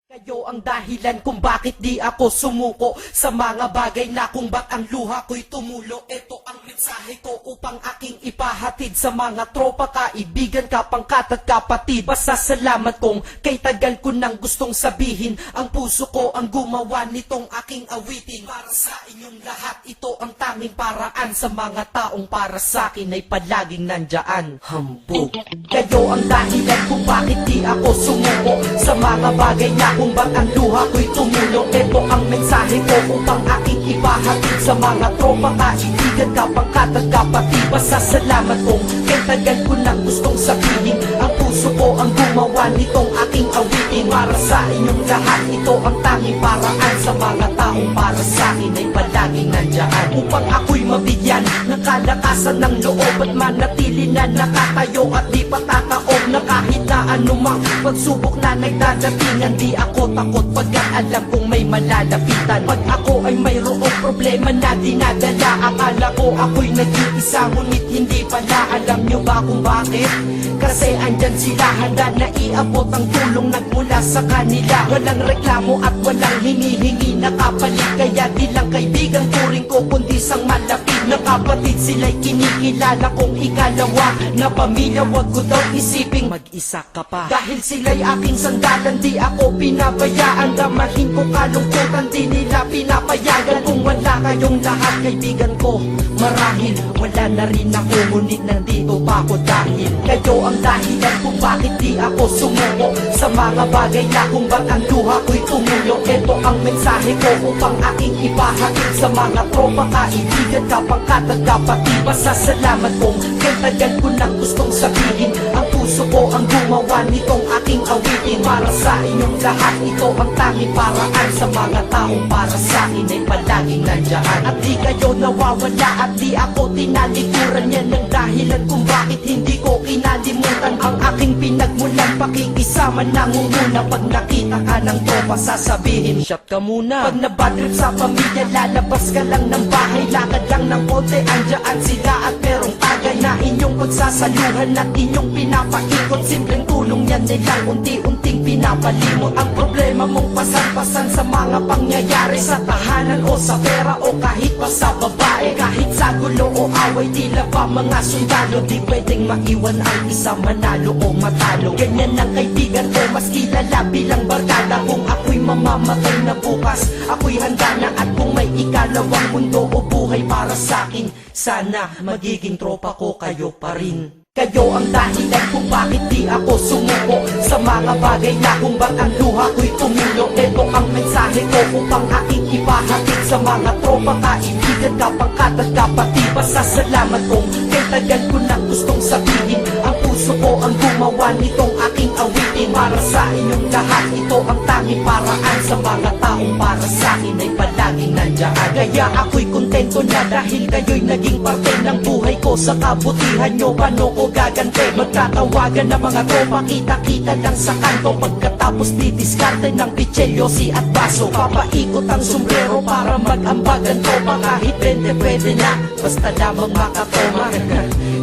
Kayo ang dahilan kung bakit di ako sumuko sa mga bagay na kung ba't ang luha ko'y tumulo. Ito ang mensahe ko upang aking ipahatid sa mga tropa, kaibigan, kapangkat at kapatid. Pasasalamat kong kay tagal ko nang gustong sabihin. Ang puso ko ang gumawa nitong aking awitin. Para sa inyong lahat, ito ang tanging paraan. Sa mga taong para sa akin ay palaging nandyan. Hambog. Kayo ang dahilan kung bakit di ako sumuko sa mga bagay na kung ba't ang luha ko'y tumulo. Ito ang mensahe ko upang aking ipahatid sa mga tropa, kaibigan, kapangkat at kapatid. Pasasalamat kong kay tagal ko nang gustong sabihin. Ang puso ko ang gumawa nitong aking awitin. Para sa inyong lahat, ito ang tanging paraan. Sa mga taong para sa akin ay palaging nandyan. Upang ako'y mabigyan ng kalakasan ng loob at manatili na nakatayo at di patataob na kahit na anumang pagsubok na nagdadatingan. Di ako takot pagkat alam kong may malalapitan. Pag ako ay mayroong problema na dinadala, akala ko ako'y nag-iisa, ngunit hindi pala. Alam nyo ba kung bakit? Kasi andyan sila, handa na iabot ang tulong nagmula sa kanila. Walang reklamo at walang hinihingi na kapalit. Kaya di lang kaibigan turing ko kundi sang malapit na kapatid. Sila'y kinikilala kong ikalawa na pamilya. Wag ko daw isiping mag-isa ka pa. Dahil sila'y aking sandalan, di ako pinabayaan. Damahin ko kalungkutan, di nila pinapayagan. Kung wala kayong lahat kaibigan ko, marahil wala na rin ako. Ngunit nandito pa ako dahil kayo ang dahilan kung bakit di ako sumuko sa mga bagay na kung ba't ang luha ko'y tumulo. Ito ang mensahe ko upang aking ipahatid sa mga tropa, kaibigan, kapangkat at kapatid. Pasasalamat kong kay tagal ko nang gustong sabihin. Ang puso ko ang gumawa nitong aking awitin. Para sa inyong lahat, ito ang tanging paraan. Sa mga taong para sa akin ay palaging nandyan. At di kayo nawawala at di ako tinalikuran. Yan ang dahilan kung bakit hindi ko kinalimutan ang aking pinagmulan. Pakikisama nangunguna. Pag nakita ka ng tropa sasabihin, shot ka muna. Pag nabadrip sa pamilya, lalabas ka lang ng bahay. Lakad lang ng konti, andyan sila at merong tagay na inyong pagsasaluhan at inyong pinapaikot. Simpleng tulong yan nilang unti-unting pinapalimot. Ang problema mong pasan-pasan sa mga pangyayari sa tahanan o sa pera o kahit pa sa babae. Kahit sa gulo o away, tila ba mga sundalo, di pwedeng maiwan ang isa manalo o matalo. Ganyan ang kaibigan ko, mas kilala bilang barkada. Kung ako'y mamamatay na bukas, ako'y handa na. At kung may ikalawang mundo o buhay para sa'kin, sana magiging tropa ko kayo pa rin. Kayo ang dahilan kung bakit di ako sumuko sa mga bagay na kung ba't ang luha ko'y tumulo. Ito ang mensahe ko upang aking ipahatid sa mga tropa, kaibigan, kapangkat at kapatid. Pasasalamat kong kay tagal ko nang gustong sabihin. Ang puso ko ang gumawa nitong aking awitin. Para sa inyong lahat, ito ang tanging paraan. Sa mga taong para sa akin ay palaging nandyan. Kaya ako'y kontento na dahil kayo'y naging parte ng buhay ko. Sa kabutihan nyo, paano ko gagante? Magtatawagan ng mga tropa, kita-kita lang sa kanto. Pagkatapos didiskarte ng pichelyosi at baso. Papaikot ang sombrero para mag-ambagan tropa. Kahit 20 pwede na, basta lamang makatoma.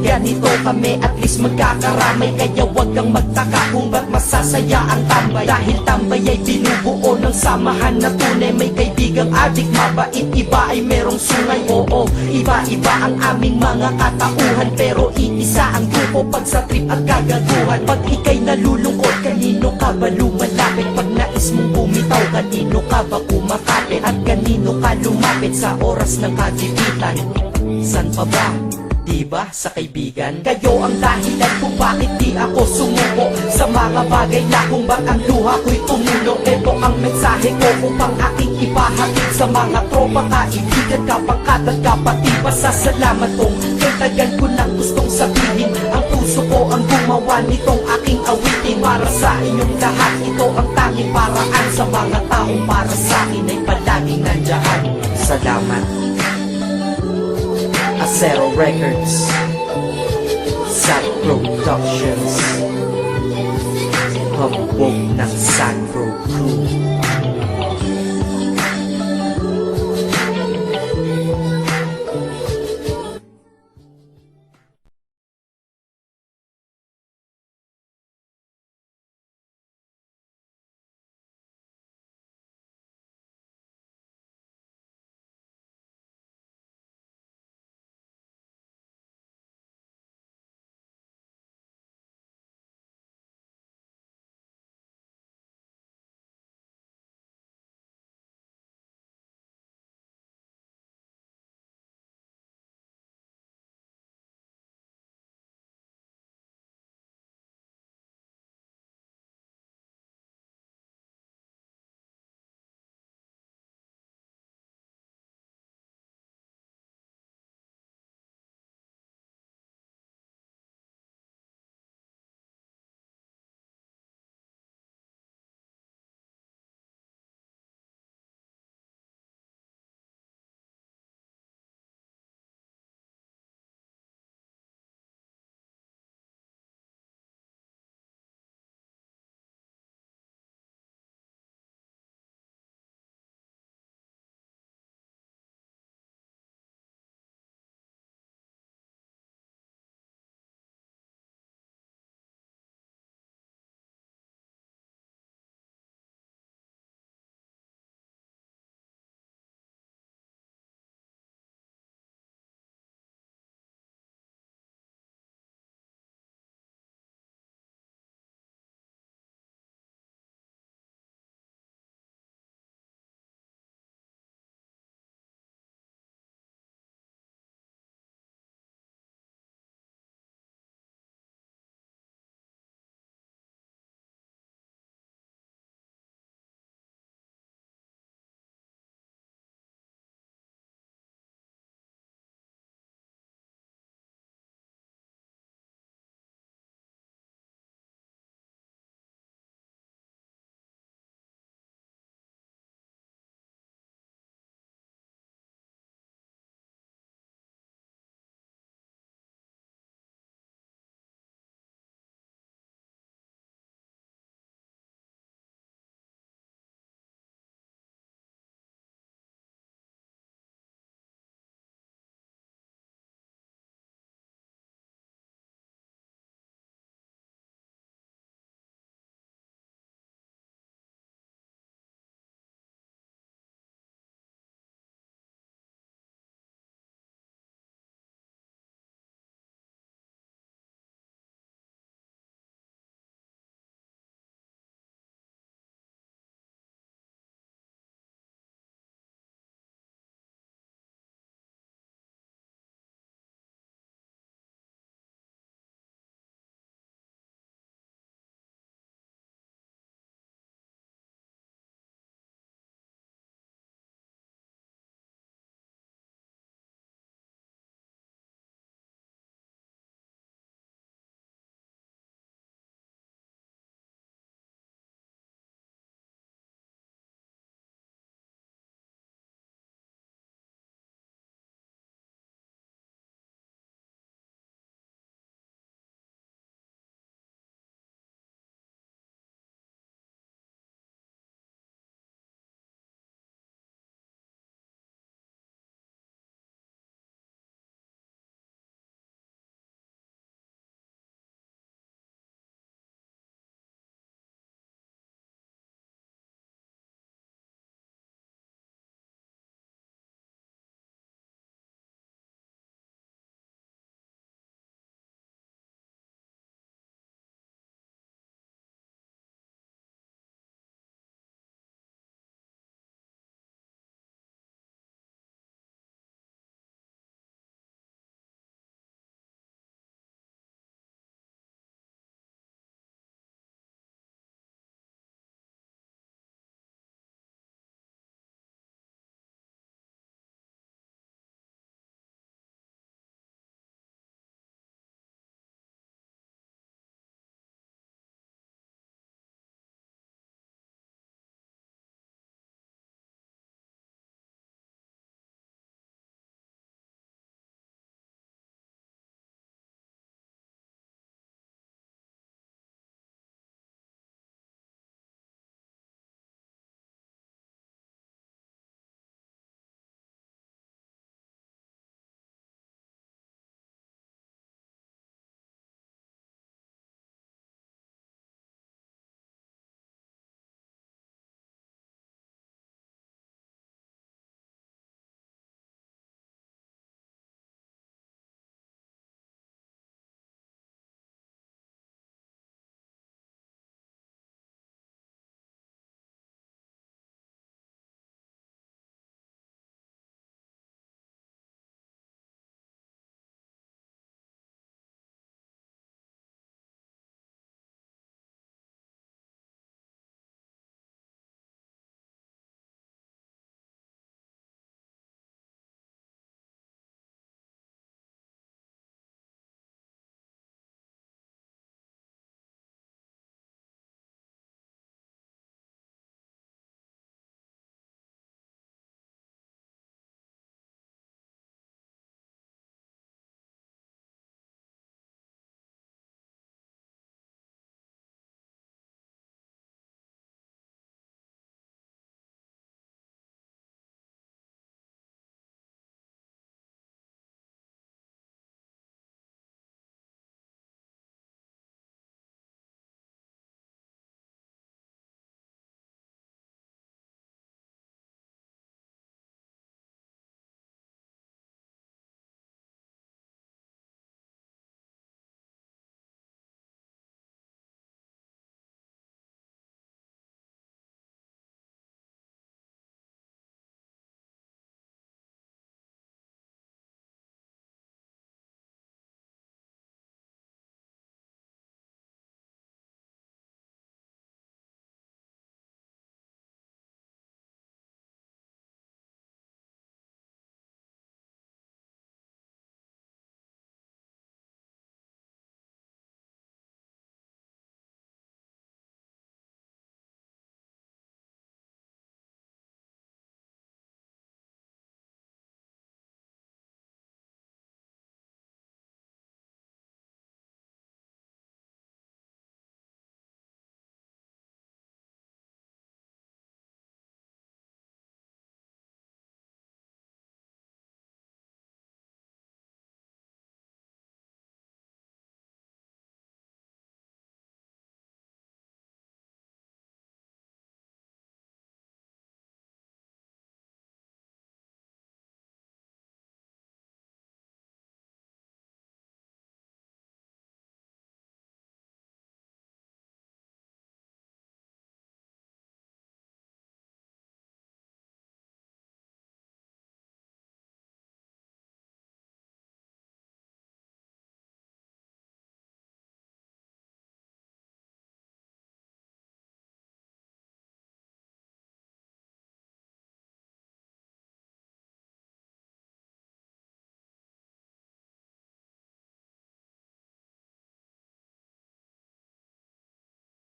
Ganito kami, at least magkakaramay. Kaya wag kang magtaka kung ba't masasaya ang tambay. Dahil tambay ay binubuo ng samahan na tunay. May kaibigang adik, mabait, iba ay merong sungay. Oo, iba-iba ang aming mga katauhan, pero iisa ang grupo pag sa trip at kagaguhan. Pag ika'y nalulungkot, kanino ka ba lumalapit? Pag nais mong bumitaw, kanino ka ba kumakapit? At kanino ka lumapit sa oras ng kagipitan? San pa ba? Diba sa kaibigan? Kayo ang dahilan kung bakit di ako sumuko sa mga bagay na kung ba't ang luha ko'y tumulo. Ito ang mensahe ko upang aking ipahatid sa mga tropa, kaibigan, kapangkat at kapatid. Pasasalamat kong kay tagal ko nang gustong sabihin. Ang puso ko ang gumawa nitong aking awitin. Para sa inyong lahat, ito ang tanging paraan. Sa mga taong para sa akin ay palaging nandyan. Salamat. Acero Records, Sad Productions, hambog ng Sad Pro Crew.